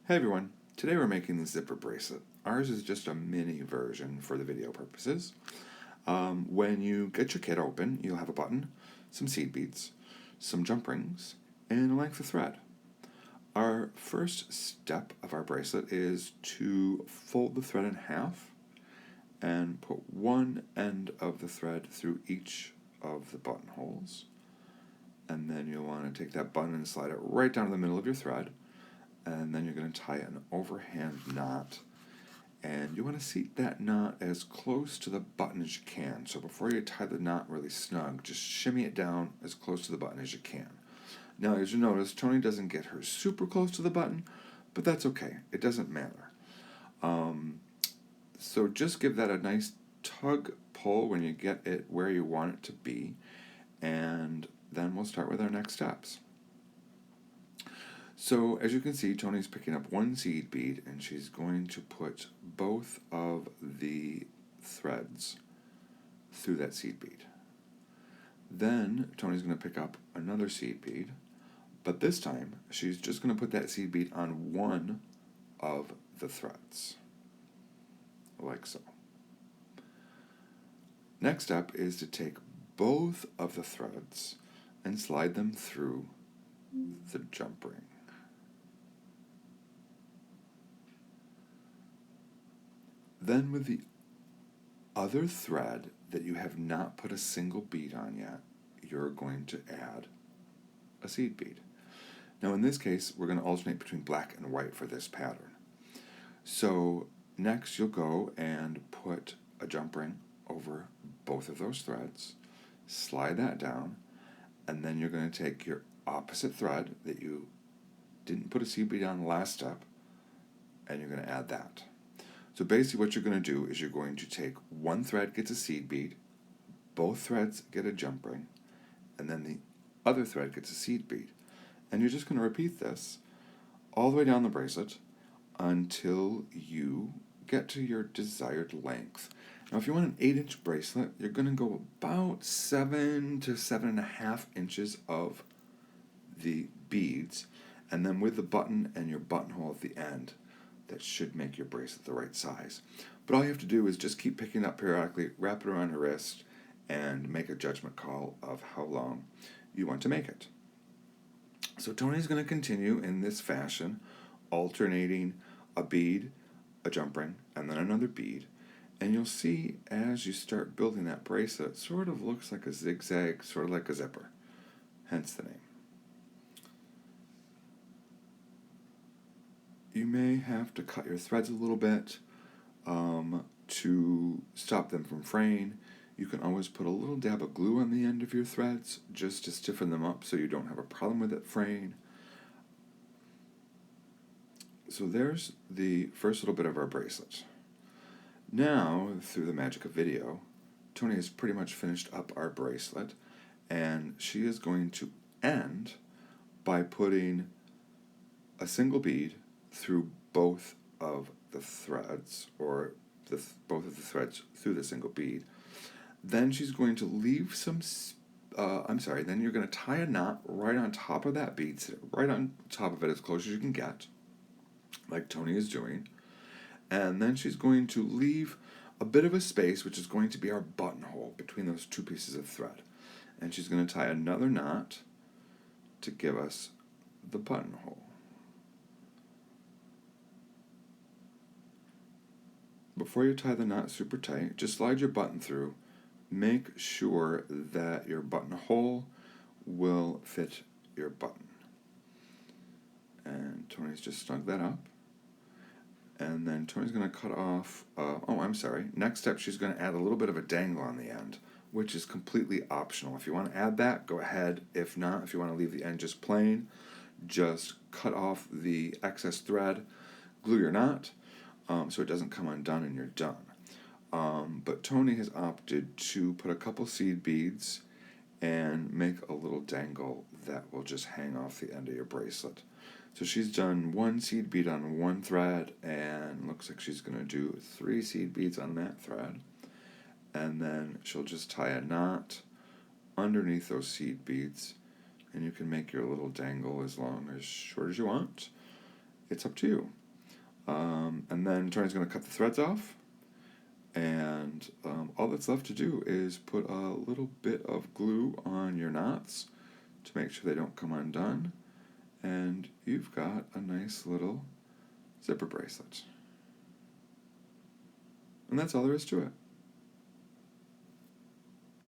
Hey everyone, today we're making the zipper bracelet. Ours is just a mini version for the video purposes. When you get your kit open, you'll have a button, some seed beads, some jump rings, and a length of thread. Our first step of our bracelet is to fold the thread in half and put one end of the thread through each of the buttonholes. And then you'll want to take that button and slide it right down to the middle of your thread. And then you're going to tie an overhand knot, and you want to seat that knot as close to the button as you can. So before you tie the knot really snug, just shimmy it down as close to the button as you can. Now, as you notice, Tony doesn't get hers super close to the button, but that's okay. It doesn't matter. So just give that a nice tug pull when you get it where you want it to be, and then we'll start with our next steps. So as you can see, Tony's picking up one seed bead, and she's going to put both of the threads through that seed bead. Then Tony's going to pick up another seed bead, but this time she's just going to put that seed bead on one of the threads, like so. Next step is to take both of the threads and slide them through the jump ring. Then with the other thread that you have not put a single bead on yet, you're going to add a seed bead. Now in this case, we're going to alternate between black and white for this pattern. So next you'll go and put a jump ring over both of those threads, slide that down, and then you're going to take your opposite thread that you didn't put a seed bead on the last step, and you're going to add that. So basically what you're going to do is you're going to take one thread gets a seed bead, both threads get a jump ring, and then the other thread gets a seed bead. And you're just going to repeat this all the way down the bracelet until you get to your desired length. Now if you want an 8-inch bracelet, you're going to go about 7 to 7.5 inches of the beads, and then with the button and your buttonhole at the end, that should make your bracelet the right size. But all you have to do is just keep picking up periodically, wrap it around your wrist, and make a judgment call of how long you want to make it. So Tony's going to continue in this fashion, alternating a bead, a jump ring, and then another bead. And you'll see as you start building that bracelet, it sort of looks like a zigzag, sort of like a zipper, hence the name. You may have to cut your threads a little bit to stop them from fraying. You can always put a little dab of glue on the end of your threads just to stiffen them up so you don't have a problem with it fraying. So there's the first little bit of our bracelet. Now, through the magic of video, Tony has pretty much finished up our bracelet, and she is going to end by putting a single bead through both of the threads, or both of the threads through the single bead. Then she's going to leave some, then you're going to tie a knot right on top of that bead, sit right on top of it as close as you can get, like Tony is doing. And then she's going to leave a bit of a space, which is going to be our buttonhole between those two pieces of thread. And she's going to tie another knot to give us the buttonhole. Before you tie the knot super tight, just slide your button through. Make sure that your buttonhole will fit your button. And Tony's just snug that up. And then Tony's going to cut off, next step she's going to add a little bit of a dangle on the end, which is completely optional. If you want to add that, go ahead. If not, if you want to leave the end just plain, just cut off the excess thread, glue your knot, so it doesn't come undone and you're done. But Tony has opted to put a couple seed beads and make a little dangle that will just hang off the end of your bracelet. So she's done one seed bead on one thread, and looks like she's going to do 3 seed beads on that thread. And then she'll just tie a knot underneath those seed beads, and you can make your little dangle as long or as short as you want. it's up to you. And then Tony's going to cut the threads off, and all that's left to do is put a little bit of glue on your knots to make sure they don't come undone, and you've got a nice little zipper bracelet. And that's all there is to it.